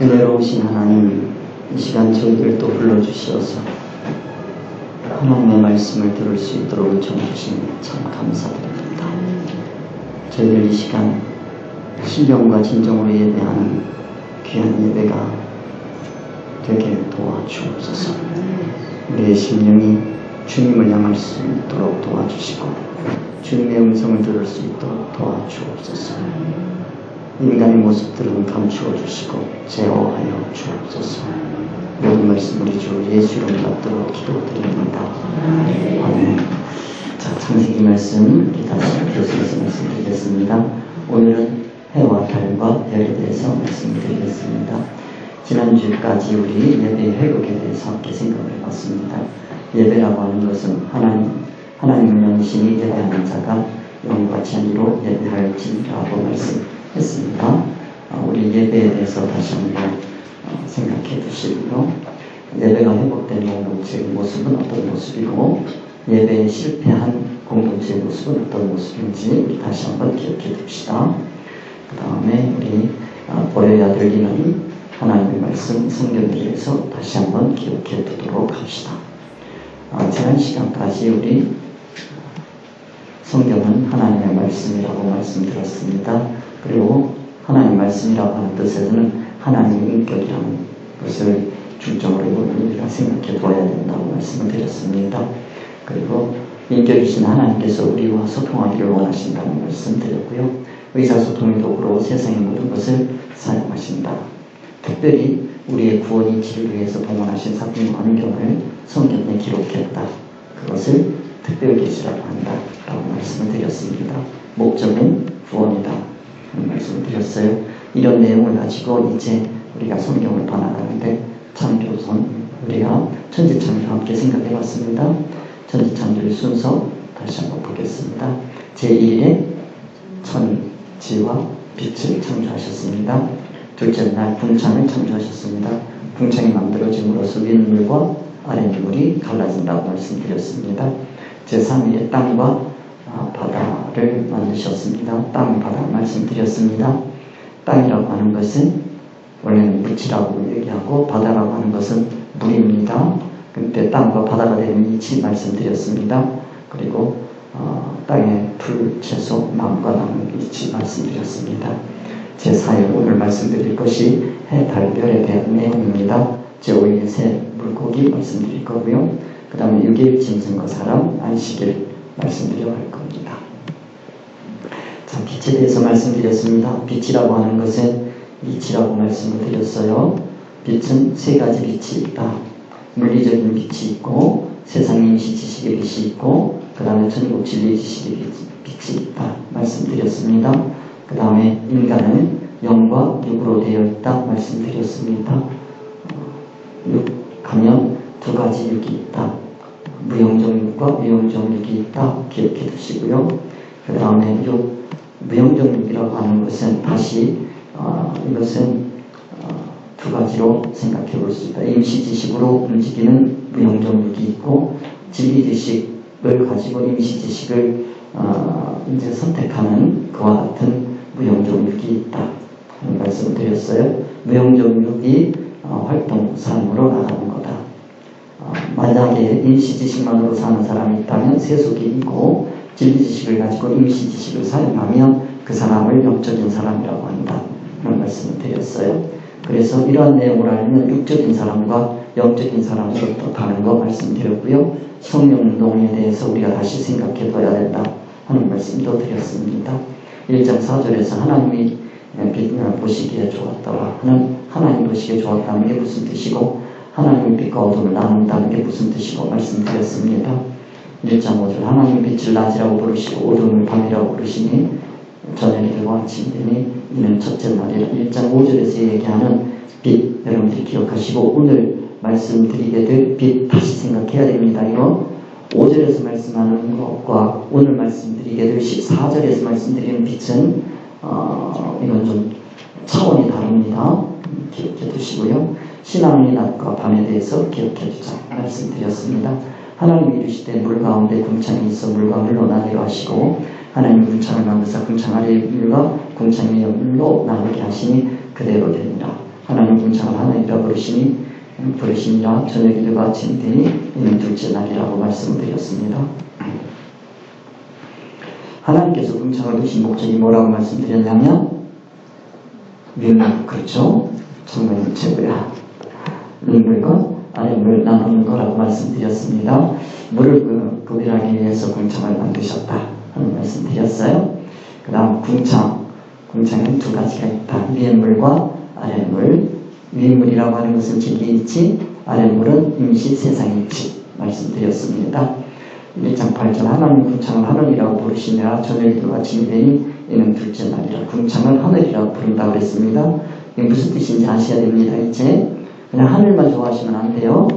은혜로우신 하나님, 이 시간 저희들 또 불러주시어서 하나님의 말씀을 들을 수 있도록 요청 주시니 참 감사드립니다. 저희들 이 시간 신경과 진정으로 예배하는 귀한 예배가 되게 도와주옵소서. 우리의 심령이 주님을 향할 수 있도록 도와주시고 주님의 음성을 들을 수 있도록 도와주옵소서. 인간의 모습들은 감추어 주시고 제어하여 주옵소서. 모든 말씀 우리 주 예수 이름 받들어 기도드립니다. 아멘. 자, 창세기 말씀 다시 교수에서 말씀드리겠습니다. 오늘은 해와 달과 별에 대해서 말씀드리겠습니다. 지난주까지 우리 예배의 회복에 대해서 함께 생각을 해봤습니다. 예배라고 하는 것은 하나님을 명신이 예배하는 자가 영과 진리로 예배할지라고 말씀했습니다. 우리 예배에 대해서 다시 한번 생각해 두시고요. 예배가 회복된 공동체의 모습은 어떤 모습이고 예배에 실패한 공동체의 모습은 어떤 모습인지 우리 다시 한번 기억해 둡시다. 그 다음에 우리 보여야 들리는 하나님의 말씀 성경에 대해서 다시 한번 기억해 두도록 합시다. 지난 시간까지 우리 성경은 하나님의 말씀이라고 말씀드렸습니다. 그리고 하나님의 말씀이라고 하는 뜻에서는 하나님의 인격이라는 것을 중점으로 우리가 생각해 두어야 된다고 말씀을 드렸습니다. 그리고 인격이신 하나님께서 우리와 소통하기를 원하신다는 말씀 드렸고요. 의사소통의 도구로 세상의 모든 것을 사용하신다. 특별히 우리의 구원 이치를 위해서 동원하신 사건과 환경을 성경에 기록했다. 그것을 특별계시라고 한다 라고 말씀을 드렸습니다. 목적은 구원이다 라는 말씀을 드렸어요. 이런 내용을 가지고 이제 우리가 성경을 번역하는데 창조선 우리가 천지창조를 함께 생각해 봤습니다. 천지창조의 순서 다시 한번 보겠습니다. 제1에 천지와 빛을 창조하셨습니다. 둘째 날 궁창을 창조하셨습니다. 궁창이 만들어짐으로써 윗물과 아랫물이 갈라진다고 말씀드렸습니다. 제3일에 땅과 바다를 만드셨습니다. 땅, 바다 말씀드렸습니다. 땅이라고 하는 것은 원래는 묻이라고 얘기하고 바다라고 하는 것은 물입니다. 그때 땅과 바다가 되는 이치 말씀드렸습니다. 그리고 땅에 풀, 채소, 나무가 나는 이치 말씀드렸습니다. 제4일 오늘 말씀드릴 것이 해, 달, 별에 대한 내용입니다. 제5일에 새, 물고기 말씀드릴 거고요. 그 다음에 6일 짐승과 사람, 안식일 말씀드려 할 겁니다. 자, 빛에 대해서 말씀드렸습니다. 빛이라고 하는 것은 이치라고 말씀을 드렸어요. 빛은 세 가지 빛이 있다. 물리적인 빛이 있고 세상 임시 지식의 빛이 있고 그 다음에 천국 진리 지식의 빛이 있다 말씀드렸습니다. 그 다음에 인간은 영과 육으로 되어 있다 말씀드렸습니다. 육하면 두 가지 육이 있다. 무영적 육과 유영적 육이 있다 기억해 두시고요. 그 다음에 무영적 육이라고 하는 것은 다시 이것은 두 가지로 생각해 볼 수 있다. 임시지식으로 움직이는 무영적 육이 있고 진리지식을 가지고 임시지식을 이제 선택하는 그와 같은 무영적 육이 있다 하는 말씀을 드렸어요. 무영적 육이 활동 삶으로 나가는 거다. 만약에 임시지식만으로 사는 사람이 있다면 세속인이고 진리지식을 가지고 임시지식을 사용하면 그 사람을 영적인 사람이라고 한다 그런 말씀을 드렸어요. 그래서 이러한 내용을 알면 육적인 사람과 영적인 사람으로 또 다른 거 말씀드렸고요. 성령운동에 대해서 우리가 다시 생각해 둬야 된다 하는 말씀도 드렸습니다. 1장 4절에서 하나님이 보시기에 좋았다와 하나님 보시기에 좋았다는 게 무슨 뜻이고 하나님의 빛과 어둠을 나눈다는 게 무슨 뜻이고 말씀드렸습니다. 1장 5절 하나님의 빛을 낮이라고 부르시고 어둠을 밤이라고 부르시니 저녁이 되고 아침이 되니 이는 첫째 날이라. 1장 5절에서 얘기하는 빛 여러분들이 기억하시고 오늘 말씀드리게 될 빛 다시 생각해야 됩니다. 이거 5절에서 말씀하는 것과 오늘 말씀드리게 될 14절에서 말씀드리는 빛은 이건 좀 차원이 다릅니다. 기억해 두시고요. 신앙의 낮과 밤에 대해서 기억해 두자 말씀드렸습니다. 하나님이 이르시되 물 가운데 궁창이 있어 물과 물로 나뉘게 하시고 하나님 궁창을 만드사 궁창 아래의 물과 궁창 위의 물로 나누게 하시니 그대로 되니라. 하나님 궁창을 하늘이라 부르시니라. 저녁이되고 아침이 되니 이는 둘째 날이라고 말씀드렸습니다. 하나님께서 궁창을 두신 목적이 뭐라고 말씀드렸냐면 윗물, 그렇죠? 정말 최고야. 윗물과 아랫물 나누는 거라고 말씀드렸습니다. 물을 구별하기 위해서 궁창을 만드셨다 하는 말씀드렸어요. 그 다음 궁창은 두 가지가 있다. 위의 물과 아랫물. 윗물이라고 하는 것은 진리이치, 아랫물은 임시 세상이치 말씀드렸습니다. 1장 8절 하나님 궁창을 하늘이라고 부르시니라. 저녁이 들어 아침이 되니 이는 둘째 날이라. 궁창을 하늘이라고 부른다고 그랬습니다. 이게 무슨 뜻인지 아셔야 됩니다. 이제 그냥 하늘만 좋아하시면 안 돼요.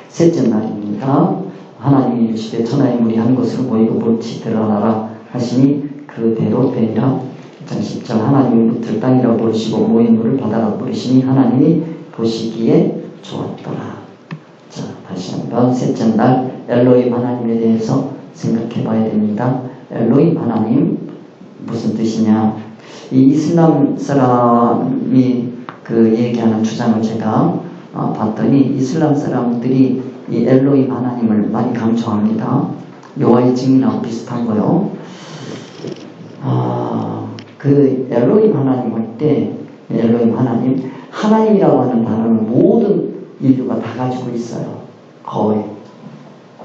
셋째 날입니다. 하나님이 이르시되 천하의 물이 한 곳으로 모이고 못이 드러나라 하시니 그대로 되니라. 1장 10절 하나님이 묻을 땅이라고 부르시고 모인 물을 바다라고 부르시니 하나님이 보시기에 좋았더라. 자, 다시 한번 셋째 날 엘로힘 하나님에 대해서 생각해 봐야 됩니다. 엘로힘 하나님 무슨 뜻이냐? 이 이슬람 사람이 얘기하는 주장을 제가 봤더니 이슬람 사람들이 이 엘로힘 하나님을 많이 강조합니다. 여호와의 증인하고 비슷한 거요. 그 엘로힘 하나님 할 때 엘로힘 하나님이라고 하는 단어는 모든 인류가 다 가지고 있어요. 거의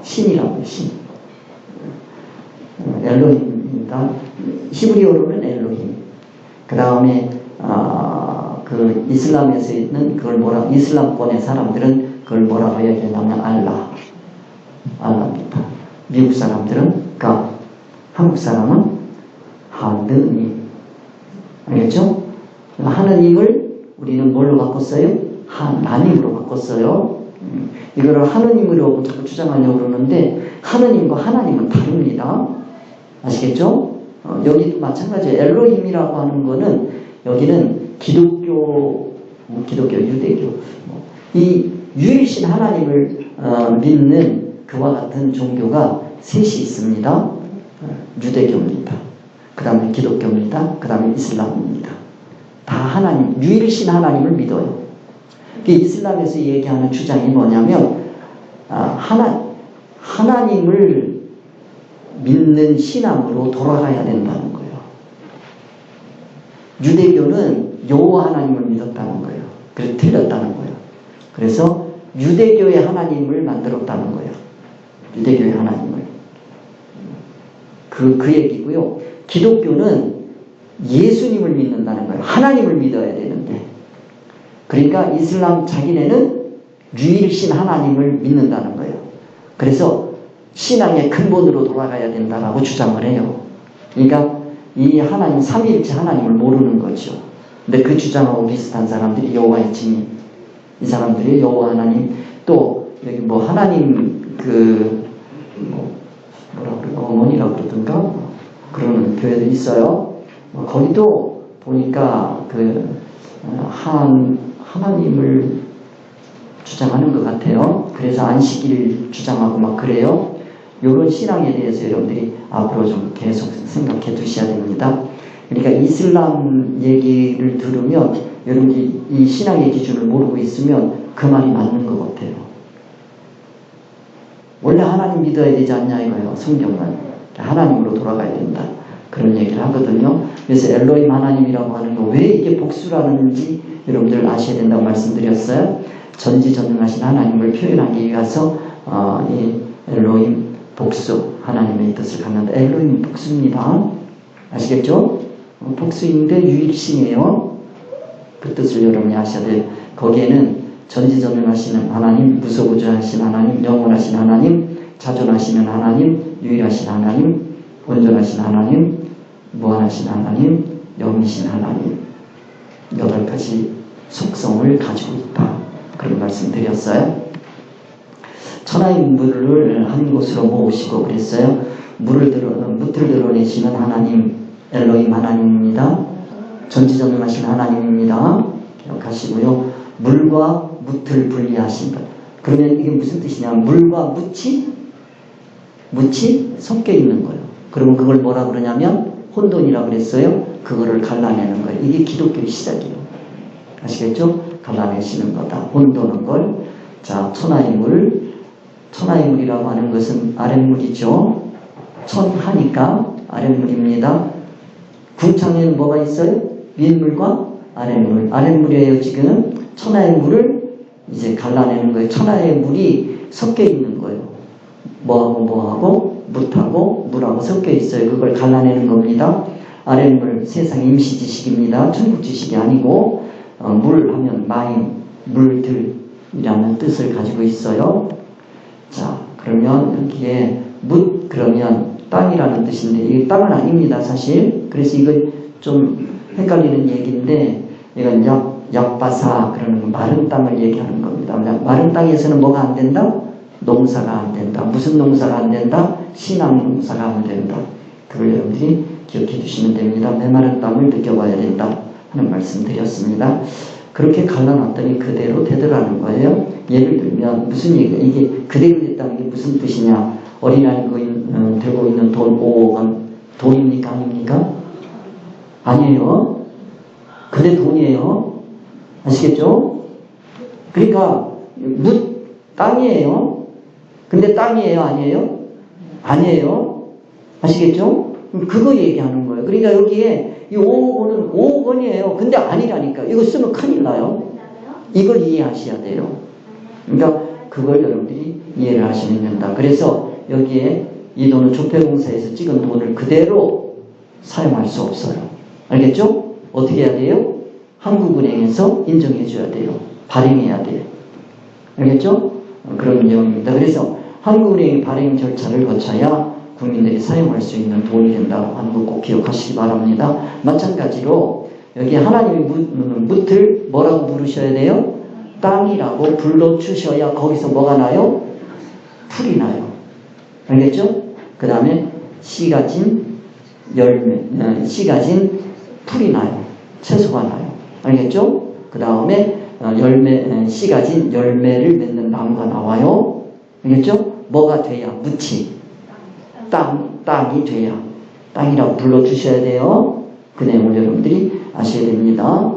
신이라고요. 신. 엘로힘입니다. 히브리어로는 엘로힘. 그 다음에 그 이슬람에서 있는 그걸 이슬람권의 사람들은 그걸 뭐라고 얘기하냐면 알라입니다. 미국 사람들은 가, 한국 사람은 하느님. 알겠죠? 하느님을 우리는 뭘로 바꿨어요? 하나님으로 바꿨어요. 이거를 하느님으로 자꾸 주장하려고 그러는데 하느님과 하나님은 다릅니다. 아시겠죠? 여기도 마찬가지예요. 엘로힘이라고 하는 거는 여기는 기독교, 유대교 이 유일신 하나님을 믿는 그와 같은 종교가 셋이 있습니다. 유대교입니다. 그 다음에 기독교입니다. 그 다음에 이슬람입니다. 다 하나님, 유일신 하나님을 믿어요. 이슬람에서 얘기하는 주장이 뭐냐면 하나님을 믿는 신앙으로 돌아가야 된다는 거예요. 유대교는 여호와 하나님을 믿었다는 거예요. 그래서 틀렸다는 거예요. 그래서 유대교의 하나님을 만들었다는 거예요. 유대교의 하나님을. 그 얘기고요. 기독교는 예수님을 믿는다는 거예요. 하나님을 믿어야 되는데. 그러니까 이슬람 자기네는 유일신 하나님을 믿는다는 거예요. 그래서 신앙의 근본으로 돌아가야 된다라고 주장을 해요. 그러니까 이 하나님, 삼위일체 하나님을 모르는 거죠. 근데 그 주장하고 비슷한 사람들이 여호와의 증인. 이 사람들이 여호와 하나님, 또 여기 하나님 어머니라고 그러던가 그런 교회도 있어요. 거기도 보니까 하나님을 주장하는 것 같아요. 그래서 안식일 주장하고 막 그래요. 이런 신앙에 대해서 여러분들이 앞으로 좀 계속 생각해 두셔야 됩니다. 그러니까 이슬람 얘기를 들으면 여러분들이 이 신앙의 기준을 모르고 있으면 그 말이 맞는 것 같아요. 원래 하나님 믿어야 되지 않냐 이거예요. 성경은 하나님으로 돌아가야 된다. 그런 얘기를 하거든요. 그래서 엘로힘 하나님이라고 하는 거 왜 이게 복수라는지 여러분들 아셔야 된다고 말씀드렸어요. 전지전능하신 하나님을 표현하기 위해서 이 엘로힘 복수 하나님의 뜻을 갖는다. 엘로힘 복수입니다. 아시겠죠? 복수인데 유일신이에요. 그 뜻을 여러분이 아셔야 돼요. 거기에는 전지전능하시는 하나님, 무소부재하신 하나님, 영원하신 하나님, 자존하시는 하나님, 유일하신 하나님, 온전하신 하나님, 무한하신 하나님, 영이신 하나님 8가지 속성을 가지고 있다. 그런 말씀 드렸어요. 천하의 물을 한 곳으로 모으시고 그랬어요. 묻을 드러내시는 하나님, 엘로힘 하나님입니다. 전지전능하신 하나님입니다. 기억하시고요. 물과 묻을 분리하신다. 그러면 이게 무슨 뜻이냐? 물과 묻이 섞여 있는 거예요. 그러면 그걸 뭐라 그러냐면 혼돈이라고 그랬어요. 그거를 갈라내는 거예요. 이게 기독교의 시작이에요. 아시겠죠? 갈라내시는 거다. 혼도는 걸. 자, 천하의 물. 천하의 물이라고 하는 것은 아랫물이죠. 천하니까 아랫물입니다. 궁창에는 뭐가 있어요? 윗물과 아랫물. 아랫물이에요, 지금. 천하의 물을 이제 갈라내는 거예요. 천하의 물이 섞여 있는 거예요. 뭐하고 묻하고 물하고 섞여 있어요. 그걸 갈라내는 겁니다. 아랫물, 세상 임시지식입니다. 천국지식이 아니고, 물 하면 마임, 물들이라는 뜻을 가지고 있어요. 자, 그러면 여기에 묻, 그러면 땅이라는 뜻인데, 이게 땅은 아닙니다, 사실. 그래서 이건 좀 헷갈리는 얘기인데, 이건 약바사, 그러는 거, 마른 땅을 얘기하는 겁니다. 마른 땅에서는 뭐가 안 된다? 농사가 안 된다. 무슨 농사가 안 된다? 신앙 농사가 안 된다. 그걸 여러분들이 기억해 주시면 됩니다. 메마른 땅을 느껴봐야 된다 하는 말씀 드렸습니다. 그렇게 갈라놨더니 그대로 되더라는 거예요. 예를 들면 무슨 얘기가 이게 그대로 됐다는 게 무슨 뜻이냐. 어린아이 들고 있는 돈 5억 원 돈입니까? 아닙니까? 아니에요. 그대 돈이에요. 아시겠죠? 그러니까 땅이에요. 근데 땅이에요? 아니에요? 아니에요. 아시겠죠? 그거 얘기하는 거예요. 그러니까 여기에 이 5억 원은 5억 원이에요. 근데 아니라니까. 이거 쓰면 큰일 나요. 이걸 이해하셔야 돼요. 그러니까 그걸 여러분들이 이해를 하시면 된다. 그래서 여기에 이 돈은 조폐공사에서 찍은 돈을 그대로 사용할 수 없어요. 알겠죠? 어떻게 해야 돼요? 한국은행에서 인정해 줘야 돼요. 발행해야 돼요. 알겠죠? 그런 내용입니다. 그래서 한국은행의 발행 절차를 거쳐야 국민들이 사용할 수 있는 돈이 된다고 하는 거 꼭 기억하시기 바랍니다. 마찬가지로 여기 하나님이 묻을 뭐라고 부르셔야 돼요? 땅이라고 불러주셔야 거기서 뭐가 나요? 풀이 나요. 알겠죠? 그 다음에 씨가 진 풀이 나요. 채소가 나요. 알겠죠? 그 다음에 씨가 진 열매를 맺는 나무가 나와요. 알겠죠? 뭐가 돼야? 묻이. 땅이 돼야. 땅이라고 불러주셔야 돼요. 그 내용을 여러분들이 아셔야 됩니다.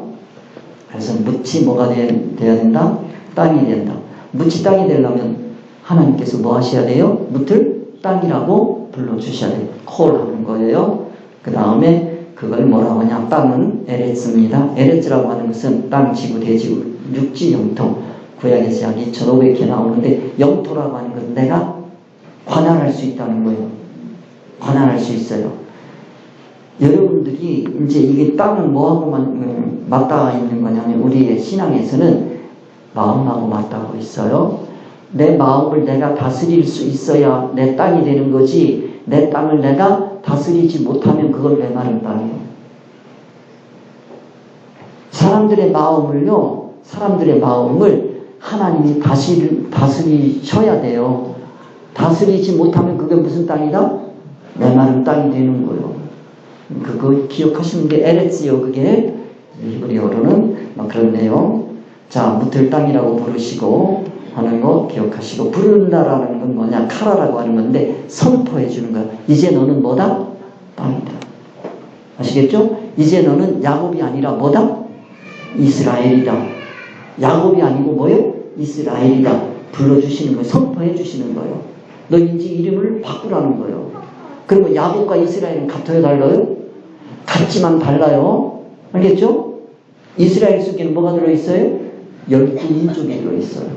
그래서 묻이 뭐가 돼야 된다? 땅이 된다. 묻이 땅이 되려면 하나님께서 뭐 하셔야 돼요? 묻을 땅이라고 불러주셔야 돼요. 콜하는 거예요. 그 다음에 그걸 뭐라고 하냐? 땅은 에레츠입니다. 에레츠라고 하는 것은 땅, 지구, 대지구, 육지, 영토. 구약에서 약 2500개 나오는데 영토라고 하는 것은 내가 관할할 수 있다는 거예요. 관할할 수 있어요. 여러분들이 이제 이게 땅은 뭐하고만 맞닿아 있는 거냐면 우리의 신앙에서는 마음하고 맞닿아 있어요. 내 마음을 내가 다스릴 수 있어야 내 땅이 되는 거지 내 땅을 내가 다스리지 못하면 그건 메마른 땅이에요. 사람들의 마음을 하나님이 다스리셔야 돼요. 다스리지 못하면 그게 무슨 땅이다? 메마른 땅이 되는 거예요. 그거 기억하시는 게 에레츠요. 그게 히브리어로는 막 그런 내용. 자, 묻을 땅이라고 부르시고 하는 거 기억하시고, 부른다라는 건 뭐냐? 카라라고 하는 건데 선포해 주는 거야. 이제 너는 뭐다? 땅이다. 아시겠죠? 이제 너는 야곱이 아니라 뭐다? 이스라엘이다. 야곱이 아니고 뭐예요? 이스라엘이다. 불러주시는 거예요. 선포해 주시는 거예요. 너 이제 이름을 바꾸라는 거예요. 그리고 야곱과 이스라엘은 같아요? 달라요? 같지만 달라요. 알겠죠? 이스라엘 속에는 뭐가 들어있어요? 12민족이 들어있어요.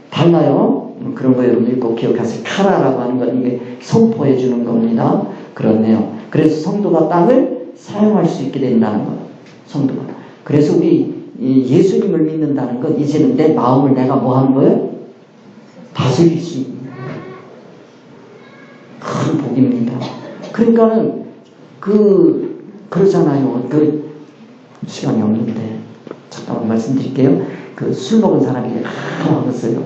달라요? 그런 거 여러분들이 꼭 기억하세요. 카라라고 하는 건 이게 선포해 주는 겁니다. 그렇네요. 그래서 성도가 땅을 사용할 수 있게 된다는 거예요. 성도가. 그래서 우리 예수님을 믿는다는 건 이제는 내 마음을 내가 뭐 하는 거예요? 다스릴 수 있는 큰 복입니다. 그러니까는 그러잖아요. 시간이 없는데 잠깐만 말씀드릴게요. 술 먹은 사람이 하나 왔어요.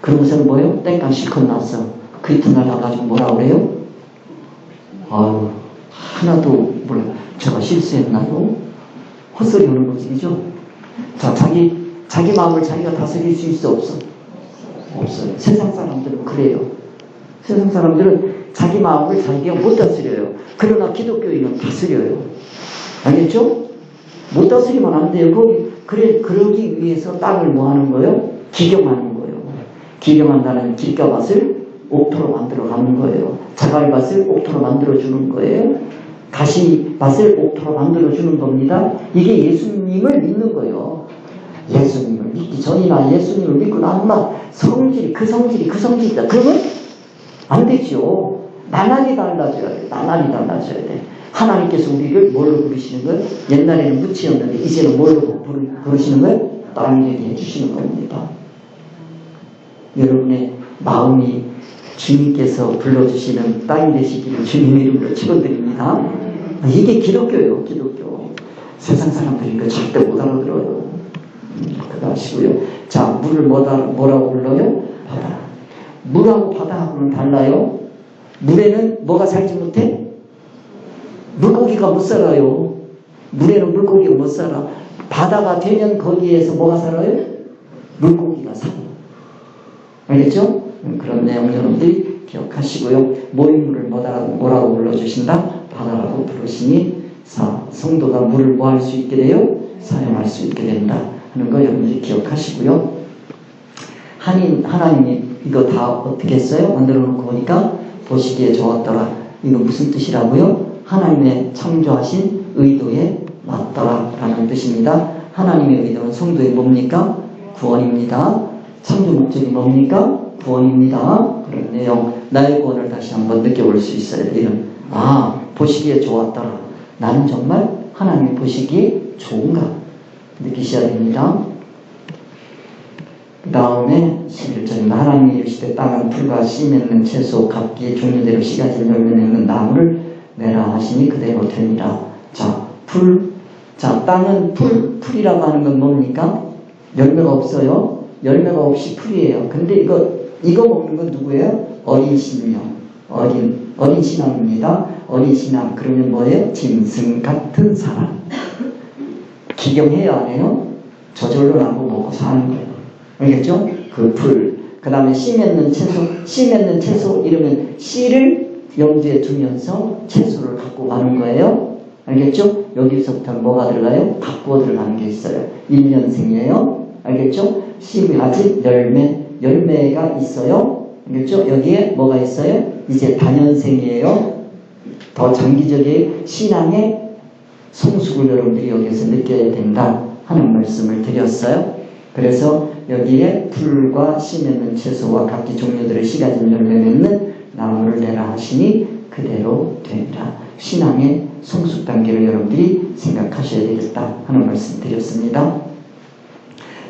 그러고서는 뭐예요? 땡깡 실컷 났어. 그 이튿날 나가지고 뭐라 그래요? 아유, 하나도 몰라. 제가 실수했나요? 헛소리 하는 것이죠. 자, 자기 마음을 자기가 다스릴 수 있어, 없어? 없어요. 세상 사람들은 그래요. 세상 사람들은 자기 마음을 자기가 못 다스려요. 그러나 기독교인은 다스려요. 알겠죠? 못 다스리면 안 돼요. 그러기 위해서 땅을 뭐 하는 거예요? 기경하는 거예요. 기경한다는 길가밭을 옥토로 만들어 가는 거예요. 자갈밭을 옥토로 만들어 주는 거예요. 가시밭을 옥토로 만들어 주는 겁니다. 이게 예수님을 믿는 거예요. 예수님을 믿기 전이나 예수님을 믿고 나면 그 성질이다. 그러면 안 되죠. 나날이 달라져야 돼. 나날이 달라져야 돼. 하나님께서 우리를 뭘로 부르시는 거예요? 옛날에는 무치였는데 이제는 뭘로 부르시는 거예요? 땅이 되게 해주시는 겁니다. 여러분의 마음이 주님께서 불러주시는 땅이 되시기를 주님의 이름으로 축원드립니다. 이게 기독교예요. 기독교. 세상 사람들이 이거 절대 못 알아들어요. 그거 아시고요. 자, 물을 뭐라고 불러요? 바다. 물하고 바다하고는 달라요. 물에는 뭐가 살지 못해? 물고기가 못 살아요. 물에는 물고기가 못 살아. 바다가 되면 거기에서 뭐가 살아요? 물고기가 살아요. 알겠죠? 그런 내용 여러분들이 기억하시고요. 모임물을 뭐라고 불러주신다? 바다라고 부르시니 성도가 물을 뭐 할 수 있게 돼요? 사용할 수 있게 된다 하는 거 여러분들이 기억하시고요. 하나님이 이거 다 어떻게 했어요? 만들어 놓고 보니까 보시기에 좋았더라. 이거 무슨 뜻이라고요? 하나님의 창조하신 의도에 맞더라 라는 뜻입니다. 하나님의 의도는 성도의 뭡니까? 구원입니다. 창조 목적이 뭡니까? 구원입니다. 그런 내용, 나의 구원을 다시 한번 느껴볼 수 있어야 돼요. 보시기에 좋았더라. 나는 정말 하나님이 보시기에 좋은가 느끼셔야 됩니다. 그 다음에 11절입니다. 하나님이 이르시되 땅은 풀과 씨 맺는 채소 각기 종류대로 씨가 진 열매 맺는 나무를 내라 하시니 그대로 되니라. 자, 땅은 풀이라고 하는 건 뭡니까? 열매가 없어요. 열매가 없이 풀이에요. 근데 이거 먹는 건 누구예요? 어린 신이요. 어린 신앙입니다. 어린 신앙. 그러면 뭐예요? 짐승 같은 사람. 기경해야 안 해요? 저절로 나고 먹고 사는 거예요. 알겠죠? 그 풀. 그 다음에 씨 맺는 채소 이러면 씨를 염두에 두면서 채소를 갖고 가는 거예요. 알겠죠? 여기서부터 뭐가 들어가요? 갖고 들어가는 게 있어요. 1년생이에요. 알겠죠? 씨 아직 열매가 있어요. 알겠죠? 여기에 뭐가 있어요? 이제 다년생이에요. 더 장기적인 신앙의 성숙을 여러분들이 여기서 느껴야 된다 하는 말씀을 드렸어요. 그래서 여기에 풀과 씨 맺는 채소와 각기 종류들의 씨가 진 열매 맺는 나무를 내라 하시니 그대로 되리라. 신앙의 성숙 단계를 여러분들이 생각하셔야 되겠다 하는 말씀 드렸습니다.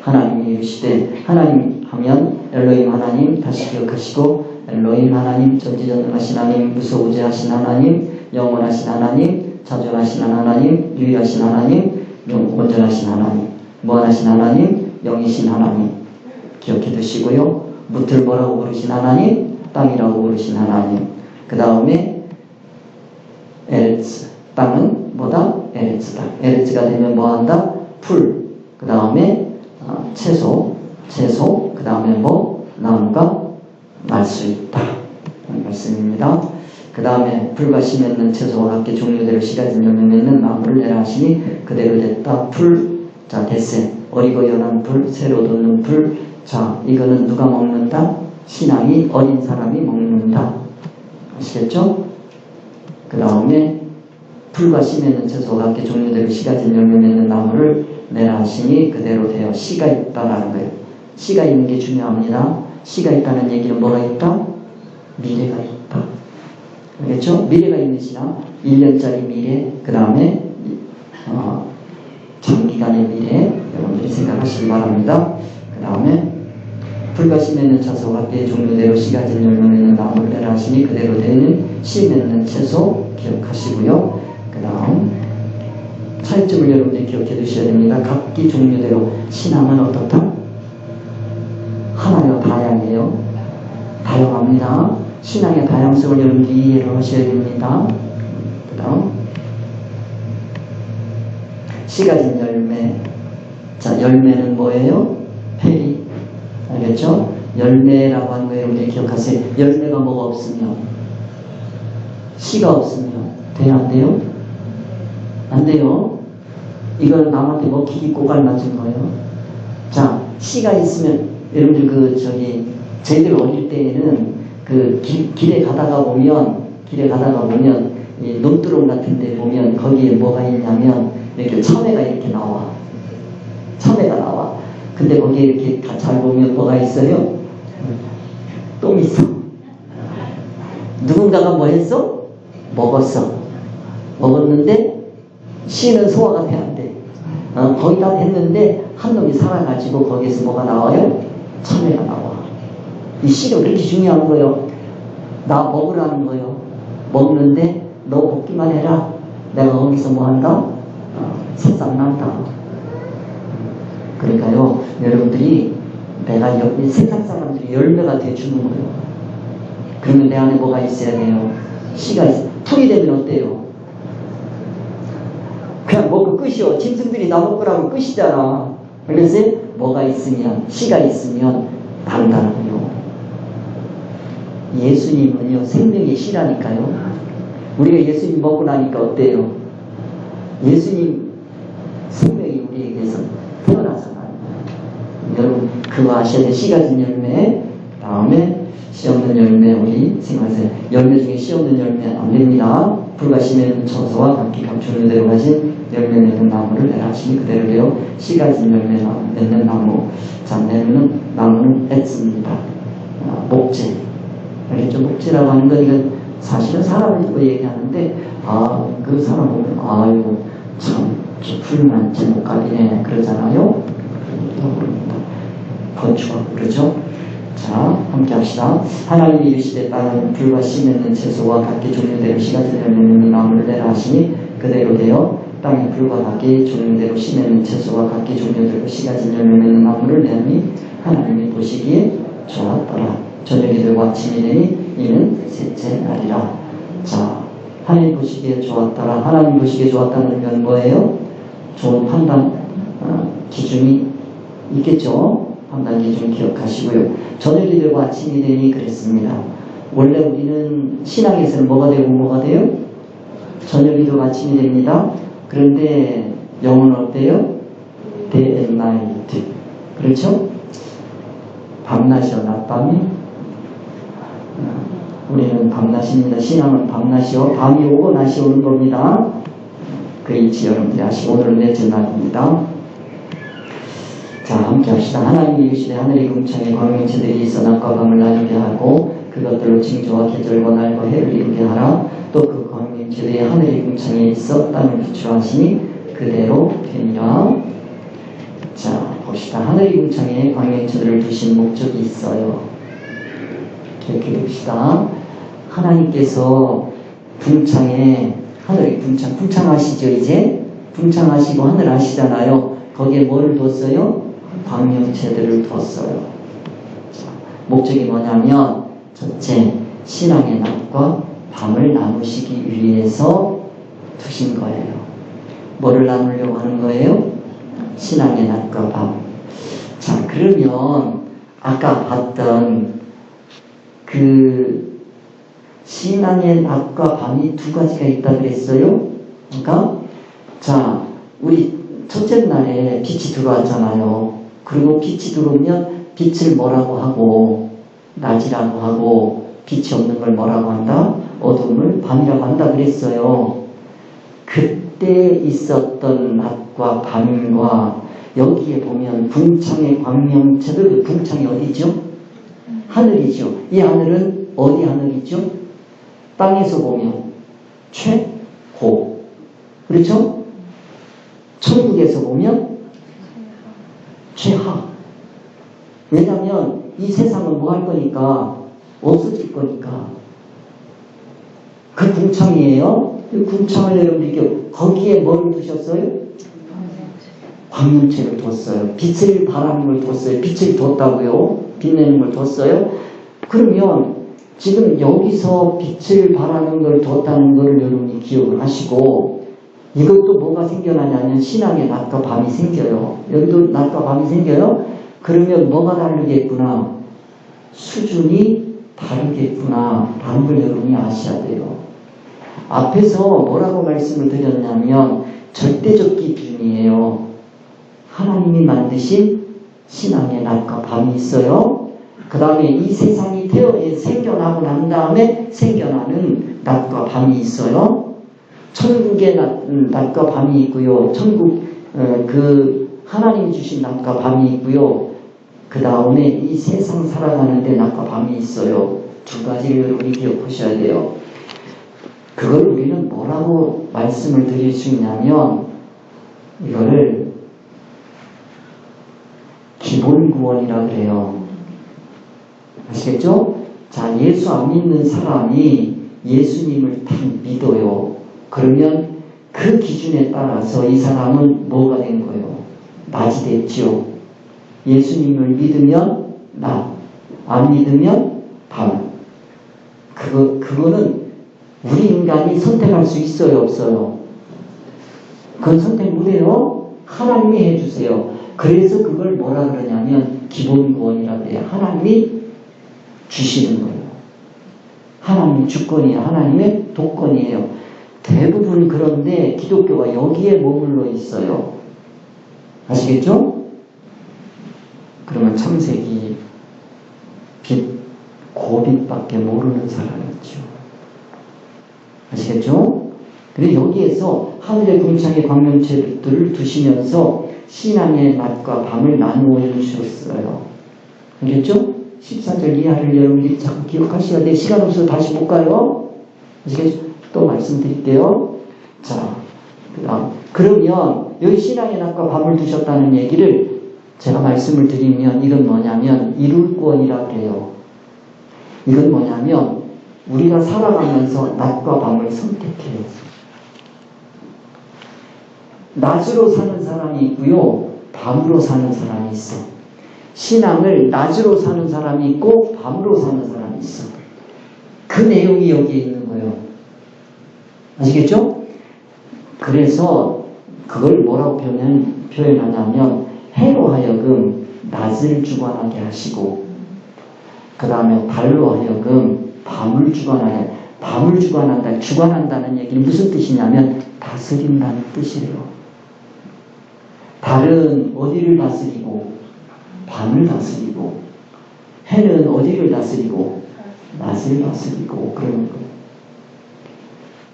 하나님이 이르시되, 하나님 하면 엘로힘 하나님 다시 기억하시고, 엘로힘 하나님 전지전능하신 하나님, 무소부재하신 하나님, 영원하신 하나님, 자존하신 하나님, 유일하신 하나님, 온전하신 하나님, 무한하신 하나님, 영이신 하나님 기억해 두시고요. 무틀 뭐라고 부르신 하나님? 땅이라고 부르신 하나님. 그 다음에 에레츠, 땅은 뭐다? 에레츠다. 에레츠가 되면 뭐한다? 풀. 그 다음에 채소, 그 다음에 나무가 날 수 있다 하는 말씀입니다. 그 다음에 풀과 씨 맺는 채소와 각기 종류대로 씨가 진 열매 맺는 나무를 내라 하시니 그대로 됐다. 풀. 자, 됐어요. 어리고 연한 풀, 새로 돋는 풀. 자, 이거는 누가 먹는다? 신앙이 어린 사람이 먹는다. 아시겠죠? 그 다음에 풀과 씨 맺는 채소와 각기 종류대로 씨가 진 열매 맺는 나무를 내라 하시니 그대로 되어 씨가 있다라는 거예요. 씨가 있는 게 중요합니다. 씨가 있다는 얘기는 뭐가 있다? 미래가 있다. 알겠죠? 미래가 있는 신앙, 1년짜리 미래, 그 다음에 장기간의 미래 여러분들이 생각하시기 바랍니다. 그 다음에 풀과 씨 맺는 채소 각기 종류대로 씨가 진 열매 맺는 나무를 내라 하시니 그대로 되는 씨 맺는 채소 기억하시고요. 그 다음 차이점을 여러분들이 기억해 두셔야 됩니다. 각기 종류대로 신앙은 어떻다? 하나요, 다양해요. 다양합니다. 신앙의 다양성을 여러분들이 이해를 하셔야 됩니다. 그 다음 씨가 진 열매. 자, 열매는 뭐예요? 페리. 알겠죠? 열매라고 하는 거 여러분들이 기억하세요. 열매가 뭐가 없으면, 씨가 없으면 돼요, 안 돼요? 안 돼요. 이걸 남한테 먹히기 고갈 맞은 거예요. 자, 씨가 있으면, 여러분들 저희들 어릴 때에는 길에 가다가 보면, 이 논두렁 같은 데 보면 거기에 뭐가 있냐면, 이렇게 참외가 이렇게 나와. 참외가 나와. 근데 거기에 이렇게 잘 보면 뭐가 있어요? 똥 있어. 누군가가 뭐 했어? 먹었어. 먹었는데 씨는 소화가 돼 안 돼. 거기다 했는데 한 놈이 살아가지고 거기에서 뭐가 나와요? 참외가 나와. 이 씨가 그렇게 중요한 거예요. 나 먹으라는 거예요. 먹는데 너 먹기만 해라. 내가 거기서 뭐 한다? 생산난다. 그러니까요, 여러분들이 내가 세상 사람들이 열매가 돼주는 거예요. 그러면 내 안에 뭐가 있어야 돼요? 씨가 있어. 풀이 되면 어때요? 그냥 먹고 끝이요. 짐승들이 나 먹으라고 끝이잖아. 그래서 뭐가 있으면, 씨가 있으면 단단하고요. 예수님은요, 생명의 씨라니까요. 우리가 예수님 먹고 나니까 어때요? 예수님 생명이 우리에게서 태어나서 나요. 여러분, 그거 아셔야 돼요. 씨 가진 열매, 다음에 씨 없는 열매, 우리 생각하세요. 열매 중에 씨 없는 열매 안 됩니다. 불과 씨 맺는 처소와 각기 감추는 대로 가신 열매 맺는 나무를 내라 하시니 그대로요. 씨 가진 열매 맺는 나무. 자, 나무는 애씁니다. 목재. 알겠죠? 목재라고 하는 건 이건 사실은 사람을 두고 얘기하는데, 그 사람 보면, 아이고, 참, 훌륭한 제목감이네. 그러잖아요? 건축하고, 그렇죠? 자, 함께 합시다. 하나님이 이르시되 땅은 불과 씨 맺는 채소와 각기 종류대로 씨 가진 열매 맺는 나무를 내라 하시니 그대로 되어 땅에 불과 각기 종류대로 씨 맺는 채소와 각기 종류대로 씨 가진 열매 맺는 나무를 내니 하나님이 보시기에 좋았더라. 저녁이 되고 아침이 되니 이는 셋째 날이라. 자, 하나님 보시기에 좋았더라. 하나님 보시기에 좋았다는 건 뭐예요? 좋은 판단 기준이 있겠죠? 판단 기준 기억하시고요. 저녁이 되고 아침이 되니 그랬습니다. 원래 우리는 신앙에서는 뭐가 되고 뭐가 돼요? 저녁이 되고 아침이 됩니다. 그런데 영어는 어때요? Day and night. 그렇죠? 밤낮이요, 낮밤이? 우리는 밤낮입니다. 신앙은 밤낮이요. 밤이 오고 낮이 오는 겁니다. 그 일치 여러분들이 아시고 오늘은 넷째 날입니다. 자, 함께 합시다. 하나님이 이르시되 하늘의 궁창에 광명체들이 있어 낮과 밤을 나누게 하고 그것들로 징조와 계절과 날과 해를 이루게 하라. 또 그 광명체들이 하늘의 궁창에 있어 땅을 비추라 하시니 그대로 되니라. 자, 봅시다. 하늘의 궁창에 광명체들을 두신 목적이 있어요. 이렇게 봅시다. 하나님께서 궁창에, 하늘의 궁창 아시죠? 이제 궁창하시고 하늘 아시잖아요. 거기에 뭐를 뒀어요? 광명체들을 뒀어요. 자, 목적이 뭐냐면 첫째, 신앙의 낮과 밤을 나누시기 위해서 두신 거예요. 뭐를 나누려고 하는 거예요? 신앙의 낮과 밤. 자, 그러면 아까 봤던 그 신앙의 낮과 밤이 두 가지가 있다 그랬어요. 그러니까 자, 우리 첫째 날에 빛이 들어왔잖아요. 그리고 빛이 들어오면 빛을 뭐라고 하고 낮이라고 하고 빛이 없는 걸 뭐라고 한다? 어둠을 밤이라고 한다 그랬어요. 그때 있었던 낮과 밤과 여기에 보면 궁창의 광명체들, 궁창이 어디죠? 하늘이죠. 이 하늘은 어디 하늘이죠? 땅에서 보면 최고. 그렇죠? 천국에서 보면 최하. 왜냐하면 이 세상은 뭐 할 거니까 없어질 거니까. 그 궁창이에요. 이 궁창을 여러분들께 거기에 뭘 두셨어요? 광명체를 뒀어요. 빛을 바라는 걸 뒀어요. 빛을 뒀다고요. 빛내는 걸 뒀어요. 그러면 지금 여기서 빛을 바라는 걸 뒀다는 걸 여러분이 기억을 하시고, 이것도 뭐가 생겨나냐면 신앙의 낮과 밤이 생겨요. 여기도 낮과 밤이 생겨요. 그러면 뭐가 다르겠구나? 수준이 다르겠구나 라는 걸 여러분이 아셔야 돼요. 앞에서 뭐라고 말씀을 드렸냐면 절대적 기준이에요. 하나님이 만드신 신앙의 낮과 밤이 있어요. 그 다음에 이 세상이 생겨나고 난 다음에 생겨나는 낮과 밤이 있어요. 천국의 낮과 밤이 있고요. 그 하나님이 주신 낮과 밤이 있고요. 그 다음에 이 세상 살아가는데 낮과 밤이 있어요. 두 가지를 여러분이 기억하셔야 돼요. 그걸 우리는 뭐라고 말씀을 드릴 수 있냐면 이거를 기본 구원이라 그래요. 아시겠죠? 자, 예수 안 믿는 사람이 예수님을 딱 믿어요. 그러면 그 기준에 따라서 이 사람은 뭐가 된 거예요? 낮이 됐죠. 예수님을 믿으면 낮, 안 믿으면 밤. 그거는 우리 인간이 선택할 수 있어요, 없어요? 그건 선택 못해요. 하나님이 해주세요. 그래서 그걸 뭐라 그러냐면 기본 구원이라 그래요. 하나님이 주시는 거예요. 하나님 주권이에요. 하나님의 독권이에요. 대부분 그런데 기독교가 여기에 머물러 있어요. 아시겠죠? 그러면 창세기 빛, 고빛밖에 모르는 사람이죠. 아시겠죠? 그래서 여기에서 하늘의 궁창의 광명체들을 두시면서 신앙의 낮과 밤을 나누어 주셨어요. 알겠죠? 14절 이하를 여러분들이 자꾸 기억하셔야 돼. 시간 없어서 다시 볼까요? 아시겠죠? 또 말씀드릴게요. 자, 그러면 여기 신앙의 낮과 밤을 두셨다는 얘기를 제가 말씀을 드리면 이건 뭐냐면 이룰 구원이라 그래요. 이건 뭐냐면 우리가 살아가면서 낮과 밤을 선택해요. 낮으로 사는 사람이 있고요. 밤으로 사는 사람이 있어. 신앙을 낮으로 사는 사람이 있고 밤으로 사는 사람이 있어. 그 내용이 여기에 있는 거예요. 아시겠죠? 그래서 그걸 뭐라고 표현하냐면 해로 하여금 낮을 주관하게 하시고 그 다음에 달로 하여금 밤을 주관한다는 얘기는 무슨 뜻이냐면 다스린다는 뜻이에요. 달은 어디를 다스리고 밤을 다스리고 해는 어디를 다스리고 낮을 다스리고 그러는 거예요.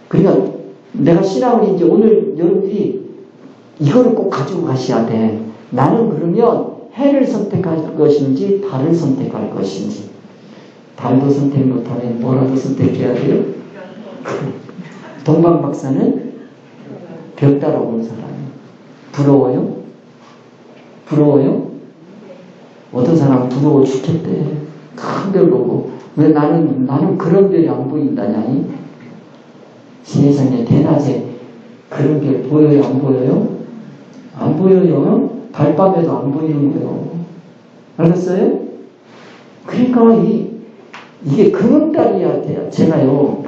그러니까 내가 신앙을 이제 오늘 여러분들이 이거를 꼭 가지고 가셔야 돼. 나는 그러면 해를 선택할 것인지 달을 선택할 것인지. 달도 선택 못하면 뭐라도 선택해야 돼요? 동방 박사는 벽 따라오는 사람이에요. 부러워요? 부러워요? 어떤 사람은 부러워 죽겠대. 큰 별 보고. 왜 나는 그런 별이 안 보인다냐니? 세상에 대낮에 그런 별 보여요? 안 보여요? 안 보여요. 달밤에도 안 보이는 거예요. 알겠어요? 그러니까 이게 금음달이야 돼요. 제가요,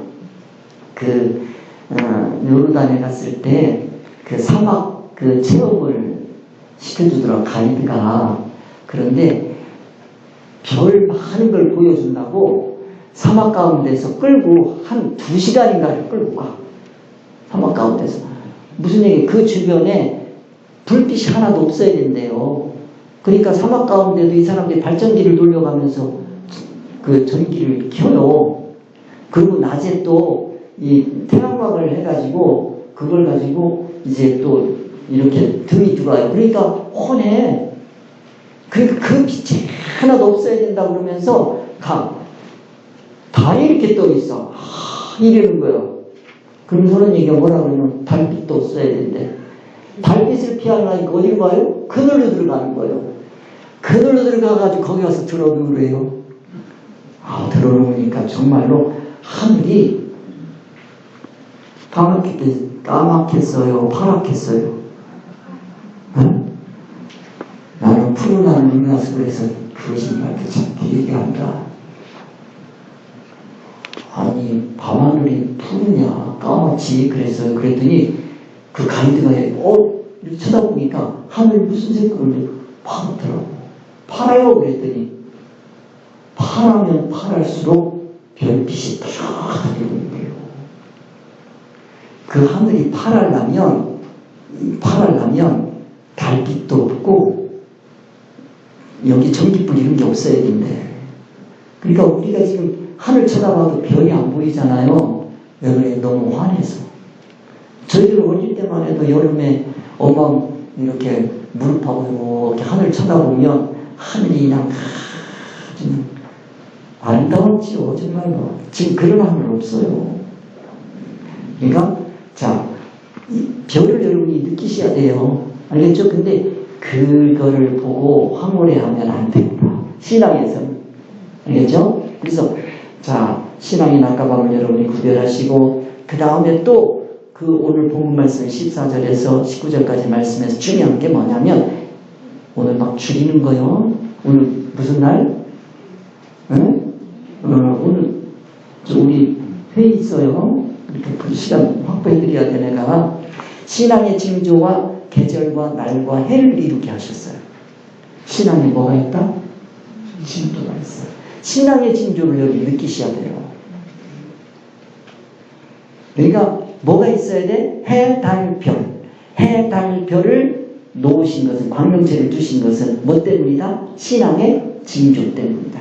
요르단에 갔을 때 그 사막 체험을 시켜주더라고, 가이드가. 그런데 별 많은 걸 보여준다고 사막 가운데서 끌고 한 2시간인가를 끌고 가. 사막 가운데서. 무슨 얘기? 그 주변에 불빛이 하나도 없어야 된대요. 그러니까 사막 가운데도 이 사람들이 발전기를 돌려가면서 그 전기를 켜요. 그리고 낮에 또 이 태양광을 해가지고 그걸 가지고 이제 또 이렇게 등이 들어와요. 그러니까 훤해. 그러니까 그 빛이 하나도 없어야 된다 그러면서 달이 이렇게 떠 있어. 이러는 거예요. 그럼 저는 얘기가 뭐라 그러면 달빛도 없어야 된대. 달빛을 피하려니까 어디로 가요? 그늘로 들어가는 거예요. 그늘로 들어가가지고 거기 가서 들어누래요. 들어놓으니까 정말로 하늘이 까맣겠어요? 파랗겠어요? 응? 나는 푸른 하늘을 나서 그래서 그것이 말도 참 기억이 안 나. 아니, 밤하늘이 푸르냐, 까맣지? 그랬더니 그 가이드가 이렇게 쳐다보니까 하늘 무슨 색깔인데 파랗더라고. 파라요? 그랬더니 파라면 파랄수록 별빛이 쫙 되고 있는 거예요. 그 하늘이 파라려면 파랄 가면 달빛도 없고 여기 전기불 이런 게 없어야 된대. 그러니까 우리가 지금 하늘 쳐다봐도 별이 안 보이잖아요. 왜 그래? 너무 환해서. 저희들 어릴 때만 해도 여름에 엄마 이렇게 무릎하고 이렇게 하늘 쳐다보면 하늘이 그냥 아주 아름다웠지요. 정말로. 지금 그런 하늘 없어요. 그러니까 자, 이 별을 여러분이 느끼셔야 돼요. 알겠죠? 근데 그거를 보고 황홀해하면 안 됩니다. 신앙에서는. 알겠죠? 그래서 자, 신앙의 낮과밤을 여러분이 구별하시고 그 다음에 또 그 오늘 본문 말씀 14절에서 19절까지 말씀에서 중요한 게 뭐냐면 오늘 막 줄이는 거요. 오늘 무슨 날? 응? 오늘 우리 회의 있어요. 이렇게 그 시간 확보해 드려야 돼. 내가 신앙의 징조와 계절과 날과 해를 이루게 하셨어요. 신앙에 뭐가 있다? 징조가 있어요. 신앙의 징조를 여기 느끼셔야 돼요. 그러니까 뭐가 있어야 돼? 해, 달, 별. 해, 달, 별을 놓으신 것은, 광명체를 두신 것은 뭐 때문이다? 신앙의 징조 때문이다.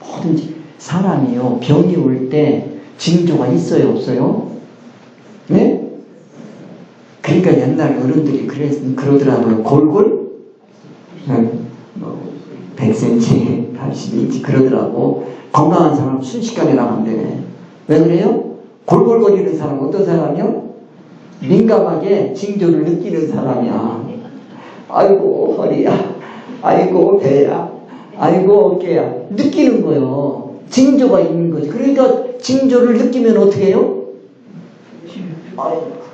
뭐든지 사람이요, 병이 올 때 징조가 있어요, 없어요? 네? 그러니까 옛날 어른들이 그러더라고요. 골골? 100cm, 80cm 그러더라고. 건강한 사람은 순식간에 나간대네. 왜 그래요? 골골거리는 사람 어떤 사람이요? 민감하게 징조를 느끼는 사람이야. 아이고 허리야, 아이고 배야, 아이고 어깨야. 느끼는 거요. 징조가 있는 거지. 그러니까 징조를 느끼면 어떻게 해요?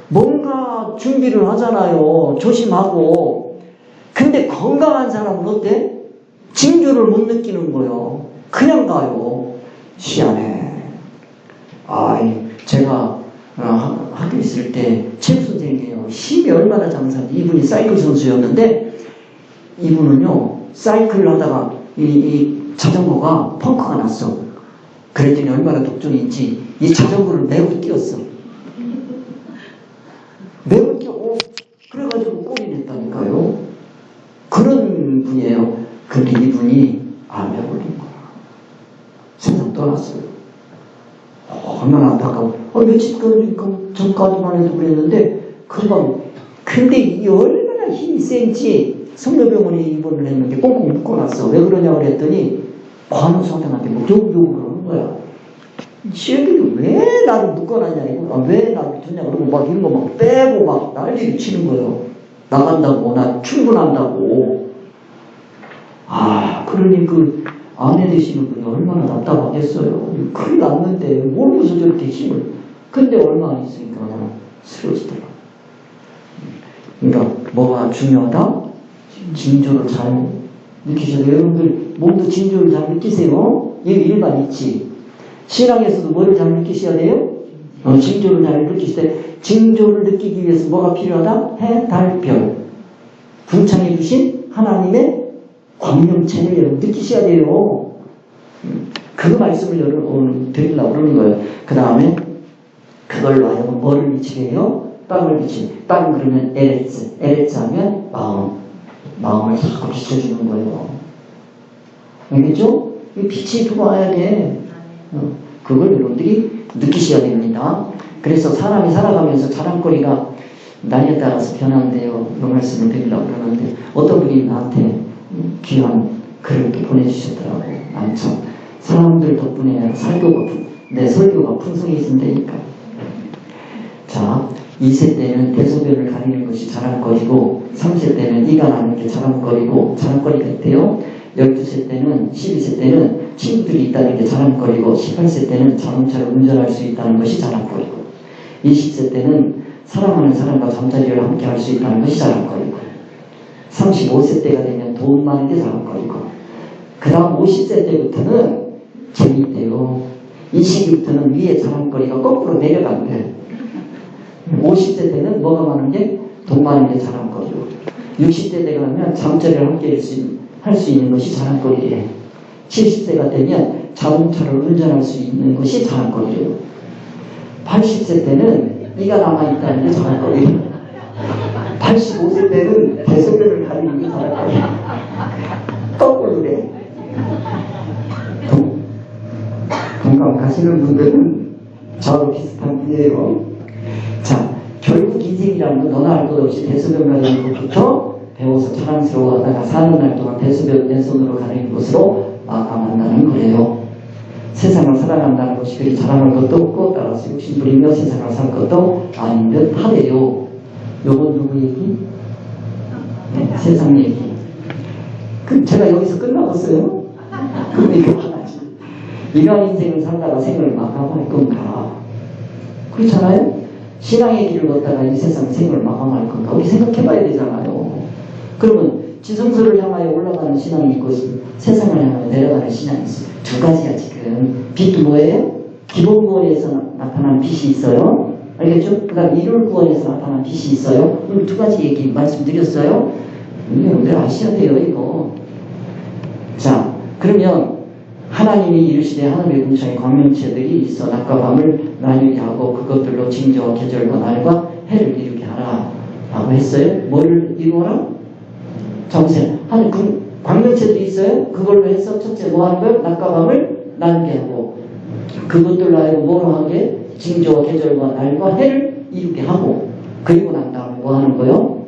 뭔가 준비를 하잖아요. 조심하고. 근데 건강한 사람은 어때? 징조를 못 느끼는 거요. 그냥 가요. 희한해. 제가 학교 있을 때 체육 선생님이에요. 힘이 얼마나 장사인지. 이분이 사이클 선수였는데 이분은요 사이클을 하다가 이 자전거가 펑크가 났어. 그랬더니 얼마나 독종인지 이 자전거를 메고 뛰었어. 메고 뛰고 그래가지고 골이 냈다니까요. 그런 분이에요. 근데 이분이 암에 걸린 거야. 세상 떠났어요. 얼마나 안타까워. 며칠 전까지만 해도 그랬는데 금방. 근데 이 얼마나 힘이 센지 성녀병원에 입원을 했는데 꽁꽁 묶어놨어. 왜 그러냐 그랬더니 간호사한테 뭐 욕을 하는 거야. 시애들이 왜 나를 묶어놨냐 이거. 왜 나를 두냐 그러고 막 이런 거 막 빼고 막 난리를 치는 거예요. 나간다고, 나 출근한다고. 그러니 그 아내 되시는 분이 얼마나 답답하겠어요. 큰일 났는데 모르고서 저렇게 힘을. 근데 얼마 안 있으니까 그냥 쓰러지더라. 그러니까 뭐가 중요하다? 징조를 잘 느끼셔야 돼요. 여러분들 몸도 징조를 잘 느끼세요. 여기 일반 있지. 신앙에서도 뭐를 잘 느끼셔야 돼요? 징조를 잘 느끼실 때 징조를 느끼기 위해서 뭐가 필요하다? 해, 달, 별. 궁창해 주신 하나님의 광명체를 여러분 느끼셔야 돼요. 그 말씀을 여러분 드리려고 그러는 거예요. 그 다음에 그걸로 하여금 뭐를 비치게 해요? 땅을 비치는. 땅 그러면 에레츠. 에레츠 하면 마음. 마음을 자꾸 비춰주는 거예요. 알겠죠? 빛이 들어와야 돼. 그걸 여러분들이 느끼셔야 됩니다. 그래서 사람이 살아가면서 자랑거리가 나이에 따라서 변하는데요. 그 말씀을 드리려고 그러는데 어떤 분이 나한테 귀한 글을 또 보내주셨더라고요. 참 사람들 덕분에 내 설교가 풍성해진다니까. 자, 2세 때는 대소변을 가리는 것이 자랑거리고 3세 때는 이가 나는 게 자랑거리고 자랑거리가 있대요. 12세 때는 12세 때는 친구들이 있다는 게 자랑거리고 18세 때는 자동차를 운전할 수 있다는 것이 자랑거리고 20세 때는 사랑하는 사람과 잠자리를 함께 할 수 있다는 것이 자랑거리고 35세 때가 되면 돈 많은 게 자랑거리고 그 다음 50세 때부터는 재미있대요. 이 시기부터는 위에 자랑거리가 거꾸로 내려간대. 50세 때는 뭐가 많은 게? 돈 많은 게 자랑거리고 60세 때가 되면 잠자리를 함께 할 수 있는 것이 자랑거리래. 70세가 되면 자동차를 운전할 수 있는 것이 자랑거리래요. 80세 때는 이가 남아있다는 게 자랑거리래요. 85세 때는 대소변을 가리는 게 잘할 거예요. 거꾸로 그래. 공감 가시는 분들은 저하고 비슷한 분이에요. 자, 결국 인생이라는 건 너나 알 것 없이 대소변 가리는 것부터 배워서 자랑스러워하다가 사는 날 동안 대소변 내 손으로 가리는 것으로 마감한다는 거예요. 세상을 살아간다는 것이 그리 자랑할 것도 없고 따라서 욕심부리며 세상을 살 것도 아닌 듯 하대요. 요건 누구 얘기? 네, 세상 얘기. 그럼 제가 여기서 끝나겠어요? 그럼 이거 하나지. 이러한 인생을 살다가 생을 마감할 건가? 그렇잖아요? 신앙의 길을 걷다가 이 세상 생을 마감할 건가? 우리 생각해봐야 되잖아요. 그러면 지성소를 향하여 올라가는 신앙이 있고 세상을 향하여 내려가는 신앙이 있어요. 두 가지야 지금. 빛도 뭐예요? 기본 구원에서 나타난 빛이 있어요. 알겠죠? 그 다음 일요일 구원에서 나타난 빛이 있어요. 오늘 두 가지 얘기 말씀드렸어요. 여러분들 아셔야 돼요 이거. 자, 그러면 하나님이 이르시되 하늘의 궁창에 광명체들이 있어 낮과 밤을 나뉘게 하고 그것들로 징조와 계절과 날과 해를 이루게 하라 라고 했어요. 뭐를 이루어라? 정세. 하늘 광명체들이 있어요. 그걸로 해서 첫째 뭐 하는 거예요? 낮과 밤을 나누게 하고 그것들로 하여금 뭐로 하게? 징조와 계절과 날과 해를 이루게 하고 그리고 난 다음에 뭐 하는 거예요?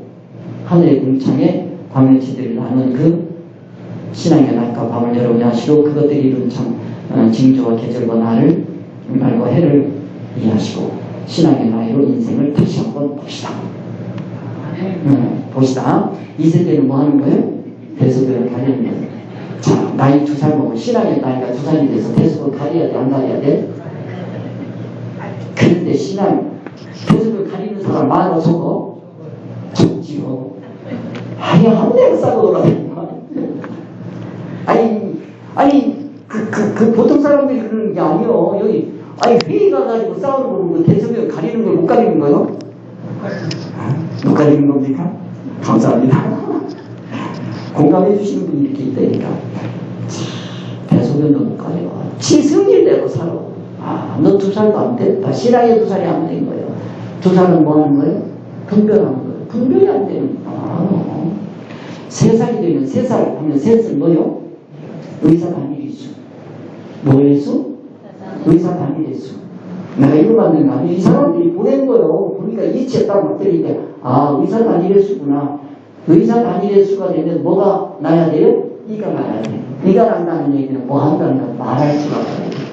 하늘의 궁창에 광명체들이 나눈 그 신앙의 낮과 밤을 여러분이 하시고 그것들이 이룬 징조와 계절과 날과 해를 이해하시고 신앙의 나이로 인생을 다시 한번 봅시다. 봅시다. 이 세대는 뭐 하는 거예요? 대소변을 가리는 거예요. 자, 나이 2살 먹고 신앙의 나이가 2살이 돼서 대소변 가려야 돼? 안 가려야 돼? 그런데 신앙 대소변 가리는 사람 많아 적어? 적지요. 한 대가 싸고 돌아다니는 그 보통 사람들이 그러는 게 아니요. 여기 회의 가가지고 싸우는 거 대소변 가리는 걸 못 가리는 거요? 못 가리는 겁니까? 감사합니다. 공감해 주시는 분이 이렇게 있다니까. 대소변도 못 가려. 지 승질대로 살아. 너 2살도 안 됐다. 신앙에 2살이 안 된 거예요. 2살은 뭐 하는 거예요? 분별하는 거예요. 분별이 안 되는구나. 3살이 되면 3살 하면 셋은 뭐요? 의사 단일이수. 뭐의 수? 의사 단일의 수. 내가 이거 받는 거 아니에요. 이 사람들이 보낸 거예요. 보니까 이치에 딱 맞더니까 의사 단일의 수구나. 의사 단일의 수가 되면 뭐가 나야 돼요? 이가 나야 돼요. 이가 난다는 얘기는 뭐 한다는 거 말할 줄 알아야 돼요.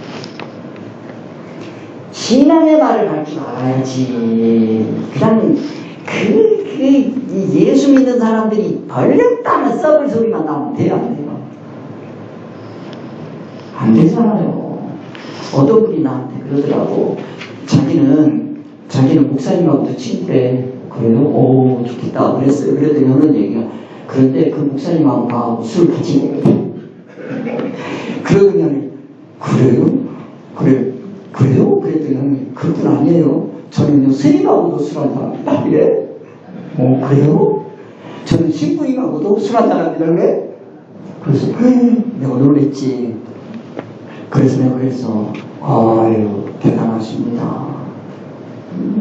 신앙의 말을 할 줄 알아야지. 그냥 예수 믿는 사람들이 벌렸다는 썩을 소리만 나오면 돼요, 안 돼요? 안 되잖아요. 어떤 분이 나한테 그러더라고. 자기는 목사님하고도 친구래. 그래요? 오, 좋겠다. 그랬어요. 그랬더니 하는 얘기가. 그런데 그 목사님하고 나하고 술 같이 먹거든. 그러더니, 그래요? 그랬더니, 그건 아니에요. 저는 스님하고도 술 한잔합니다. 이래? 그래요? 저는 신부님하고도 술 한잔합니다. 그래? 그래서, 내가 놀랬지. 그래서 내가 그랬어. 아유, 대단하십니다.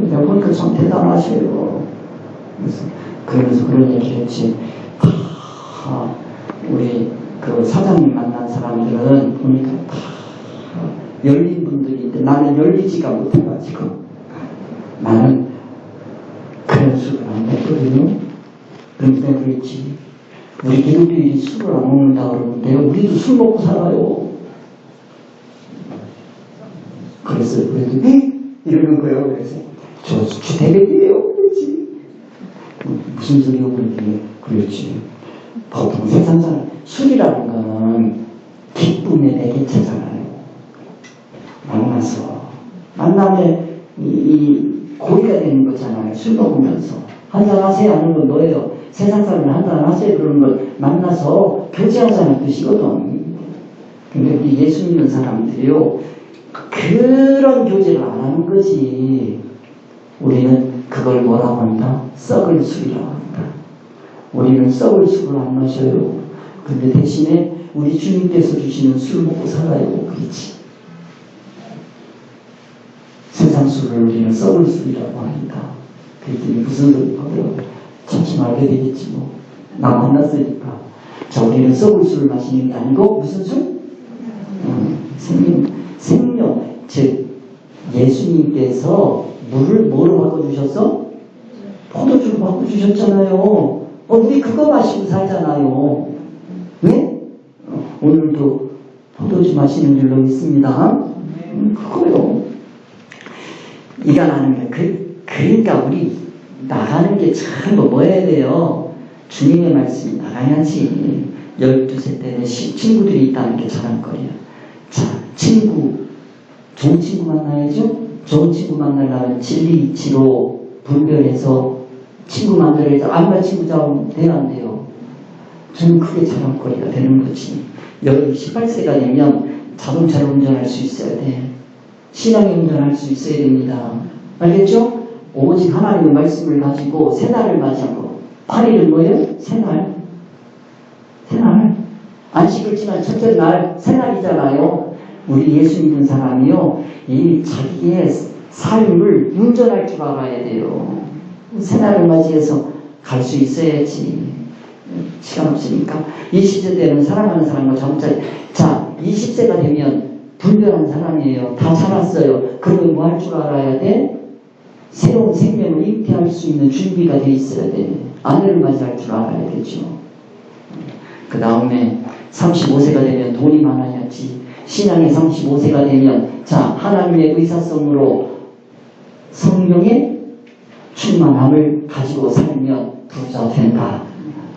내가 보니까 참 대단하세요. 그러면서 그런 얘기를 했지. 우리 그 사장님 만난 사람들은 보니까 다 열린 분들인데 나는 열리지가 못해가지고 나는 그런 술을 안 먹거든요. 그런데 내가 그랬지. 우리 기독교인이 술을 안 먹는다 그러는데 우리도 술 먹고 살아요. 그랬어요. 그랬더니 이러는 거예요. 그래서 저 주택이에요. 그랬지. 무슨 소리요? 그랬지. 보통 세상 사람 술이라는 거는 기쁨의 매개체잖아요. 만남에 이 고리가 되는 거잖아요. 술 먹으면서 한잔하세요 하는 건 뭐예요? 세상 사람을 한잔하세요 그러는 걸 만나서 교제하자는 뜻이거든. 근데 우리 예수 믿는 사람들이요 그런 교제를 안 하는 거지. 우리는 그걸 뭐라고 한다? 썩을 술이라고 한다. 우리는 썩을 술을 안 마셔요. 근데 대신에 우리 주님께서 주시는 술 먹고 살아요. 그렇지. 세상 술을 우리는 썩을 술이라고 합니다. 그랬더니 무슨 소리 하더라고요. 참 마시면 알게 되겠지 뭐. 나 만났으니까. 자, 우리는 썩을 술을 마시는 게 아니고 무슨 술? 생명. 즉 예수님께서 물을 뭐로 바꿔주셨어? 포도주로 바꿔주셨잖아요. 우리 그거 마시고 살잖아요. 네? 오늘도 포도주 마시는 줄로 믿습니다. 그거요. 이가 나는 게 그러니까 우리 나가는 게 참 뭐 해야 돼요. 주님의 말씀이 나가야지. 12세 때는 친구들이 있다는 게 자랑거리야. 자, 좋은 친구 만나야죠. 좋은 친구 만나려면 진리 이치로 분별해서 친구 만들어야죠. 안만 친구 잡으면 돼요, 안 돼요? 저는 그게 자랑거리가 되는 거지. 여러분 18세가 되면 자동차를 운전할 수 있어야 돼. 신앙의 운전할 수 있어야 됩니다. 알겠죠? 오직 하나님의 말씀을 가지고 새날을 맞이하고 8일은 뭐예요? 새날. 안식을 지난 첫째 날 새날이잖아요. 우리 예수 믿는 사람이요. 이 자기의 삶을 운전할 줄 알아야 돼요. 새날을 맞이해서 갈 수 있어야지. 시간 없으니까. 20세 때는 사랑하는 사람과 자동차. 자, 20세가 되면 분별한 사람이에요. 다 살았어요. 그러면 뭐 할 줄 알아야 돼? 새로운 생명을 잉태할 수 있는 준비가 돼 있어야 돼. 아내를 맞이할 줄 알아야 되죠. 그 다음에 35세가 되면 돈이 많아야지. 신앙의 35세가 되면 자, 하나님의 의사성으로 성령의 충만함을 가지고 살면 부자 된다.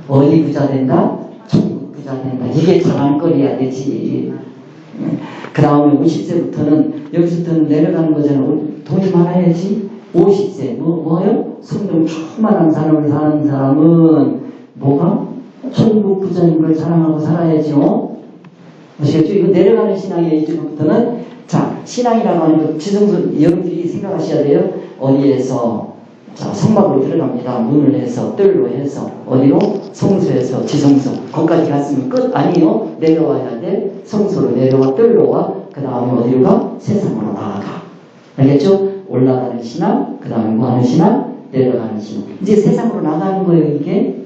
어디 부자 된다? 천국 부자 된다. 이게 자랑거리야 되지. 그 다음에 50세부터는 여기서부터는 내려가는 거잖아. 돈이 많아야지. 50세 뭐요? 성령 충만한 삶을 사는 사람은 뭐가? 천국 부자인 걸 자랑하고 살아야죠. 아시겠죠? 이거 내려가는 신앙이에요. 이제부터는 자, 신앙이라고 하는 거 지성소 여러분들이 생각하셔야 돼요. 어디에서 자, 성막으로 들어갑니다. 문을 해서 뜰로 해서 어디로? 성소에서 지성소. 거기까지 갔으면 끝 아니요. 내려와야 돼. 성소로 내려와 뜰로 와. 그 다음에 어디로 가? 세상으로 나아가. 알겠죠? 올라가는 신앙, 그 다음에 뭐 하는 신앙? 내려가는 신앙. 이제 세상으로 나가는 거예요, 이게.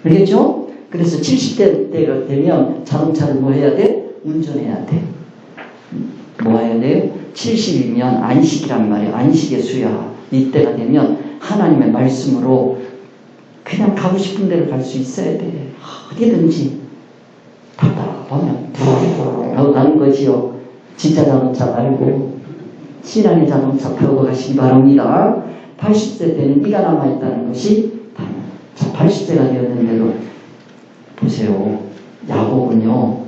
알겠죠? 그래서 70대가 되면 자동차를 뭐 해야 돼? 운전해야 돼. 뭐 해야 돼요? 70이면 안식이란 말이에요. 안식의 수야. 이때가 되면 하나님의 말씀으로 그냥 가고 싶은 데로 갈 수 있어야 돼. 어디든지 답답하면 푸르르 하고 가는 거지요. 진짜 자동차 말고 신앙의 자동차 타고 가시기 바랍니다. 80세 때는 이가 남아있다는 것이 자, 80세가 되었는데도 보세요. 야곱은요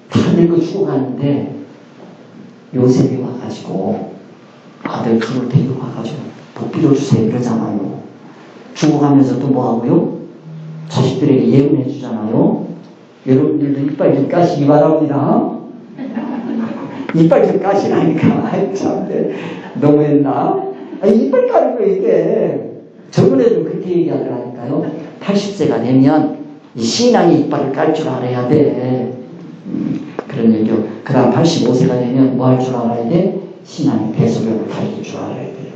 다 늙어 죽어가는데 요셉이 와가지고 아들 둘을 데리고 와가지고 복비로 주세요 이러잖아요. 죽어가면서 또 뭐하고요? 자식들에게 예언해 주잖아요. 여러분들도 이빨 좀 까시기 바랍니다. 이빨 좀 까시라니까. 아이 참 너무했나? 이빨 까는 거 이게 저번에도 그렇게 얘기하더라니까요. 80세가 되면 이 신앙의 이빨을 깔 줄 알아야 돼. 그런 얘기요. 그 다음 85세가 되면 뭐 할 줄 알아야 돼? 신앙의 대소변을 가질 줄 알아야 돼요.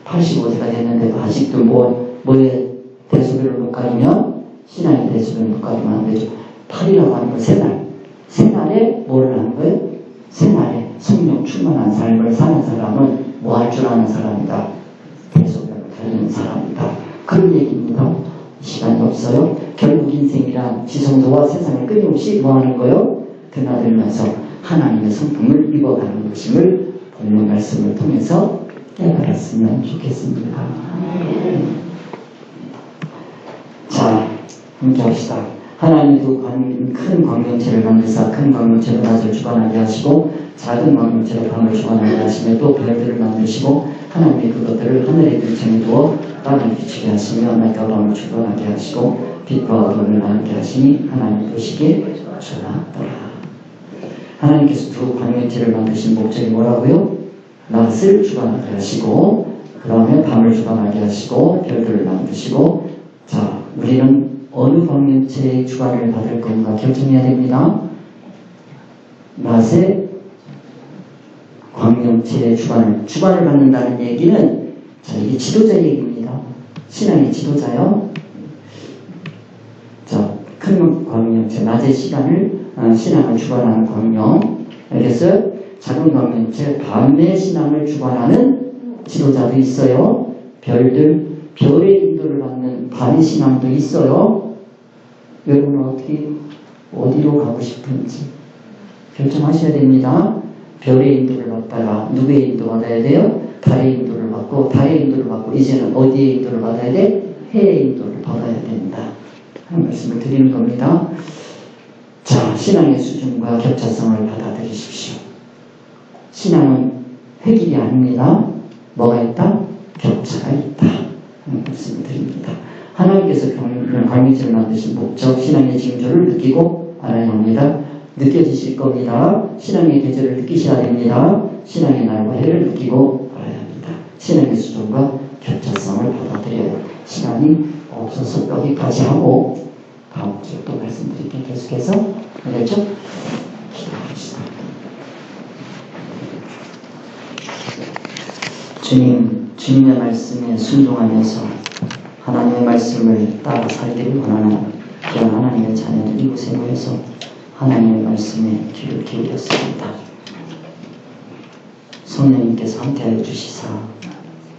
85세가 됐는데도 아직도 뭐에 대소변을 못 가리면 신앙의 대소변을 못 가리면 안 되죠. 8이라고 하는 건 새날. 새날에 뭐를 하는 거예요? 새날에 성령 충만한 삶을 사는 사람은 뭐 할 줄 아는 사람이다. 대소변을 가리는 사람이다. 그런 얘기입니다. 시간이 없어요. 결국 인생이란 지성소와 세상을 끊임없이 뭐 하는 거예요? 드나들면서 하나님의 성품을 입어가는 것임을 본문 말씀을 통해서 깨달았으면 좋겠습니다. 자, 함께 합시다. 하나님도 큰 광명체를 만드사 큰 광명체로 낮을 주관하게 하시고 작은 광명체로 밤을 주관하게 하시며 또 별들을 만드시고 하나님이 그것들을 하늘의 빛층에 두어 땅을 비추게 하시며 낮과 밤을 주관하게 하시고 빛과 어둠을 나누게 하시니 하나님 보시기에 좋았더라. 하나님께서 두 광명체를 만드신 목적이 뭐라고요? 낮을 주관하게 하시고 그 다음에 밤을 주관하게 하시고 별들을 만드시고 자, 우리는 어느 광명체의 주관을 받을 건가 결정해야 됩니다. 낮의 광명체의 주관을 받는다는 얘기는 자, 이게 지도자 얘기입니다. 신앙의 지도자요. 큰 광명체, 낮의 신앙을 주관하는 광명. 그래서 작은 광명체, 밤의 신앙을 주관하는 지도자도 있어요. 별의 인도를 받는 밤의 신앙도 있어요. 여러분은 어디로 가고 싶은지 결정하셔야 됩니다. 별의 인도를 받다가 누구의 인도 받아야 돼요? 달의 인도를 받고, 달의 인도를 받고 이제는 어디의 인도를 받아야 돼? 해의 인도를 받아야 된다 하는 말씀을 드리는 겁니다. 자, 신앙의 수준과 격차성을 받아들이십시오. 신앙은 획일이 아닙니다. 뭐가 있다? 격차가 있다 하는 말씀을 드립니다. 하나님께서 광명체를 만드신 목적, 신앙의 징조를 느끼고 알아야 합니다. 느껴지실 겁니다. 신앙의 계절을 느끼셔야 됩니다. 신앙의 날과 해를 느끼고 알아야 합니다. 신앙의 수준과 격차성을 받아들여요. 시간이 없어서 여기까지 하고 다음 주에 또 말씀드릴게요. 계속해서 알겠죠? 기도합시다. 주님의 말씀에 순종하면서 하나님의 말씀을 따라 살기를 원하는 귀한 하나님의 자녀들 이곳에 모여서 하나님의 말씀에 귀를 기울였습니다. 성령님께서 함께하여 주시사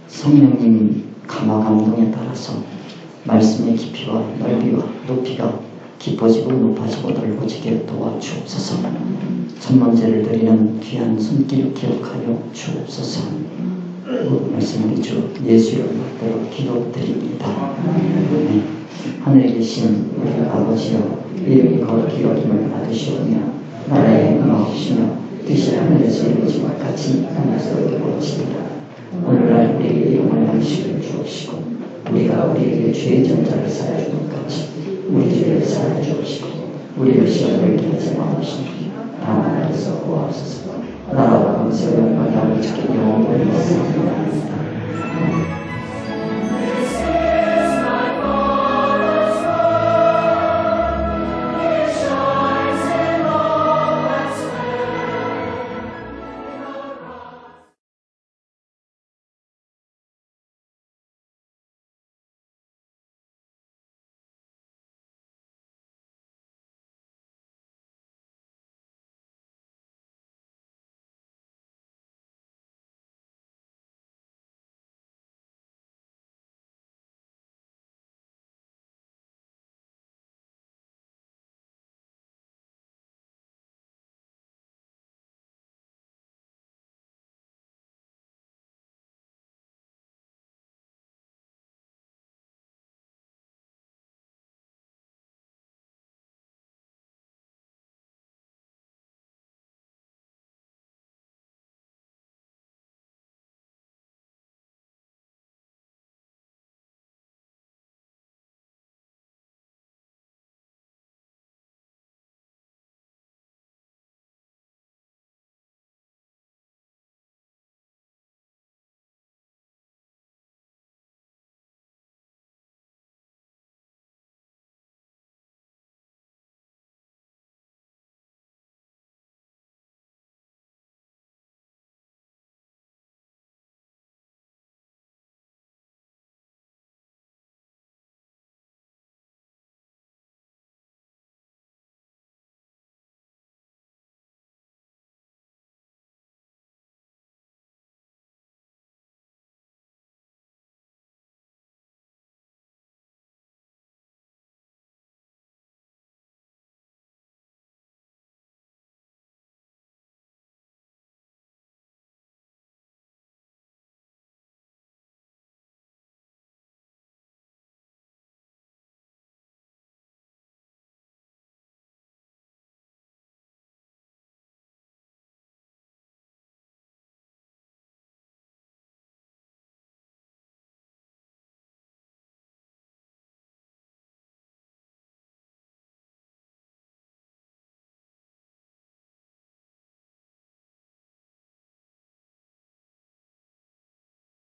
성령님 감화 감동에 따라서 말씀의 깊이와 넓이와 높이가 깊어지고 높아지고 넓어지게 도와주옵소서. 천번제를 드리는 귀한 손길 기억하여 주옵소서. 말씀을 주 예수를 받들어 기도드립니다. 네. 하늘에 계신 우리 아버지여, 이름이 거룩히 여김을 받으시오며 나라의 임하옵시며 뜻이 하늘에서 이루어진 것 같이 땅에서 이루어지리라. 오늘날 우리에게 영원한 안식을 주옵시고 우리가 우리에게 죄의 전자를 사여주는 것 같이 우리 죄를 사여주옵시고 우리를 시험에 들게 하지 마옵시며 다만 나에서 구하옵소서. 나라와 권세와 영광이 아버지께 영원히 있으리라.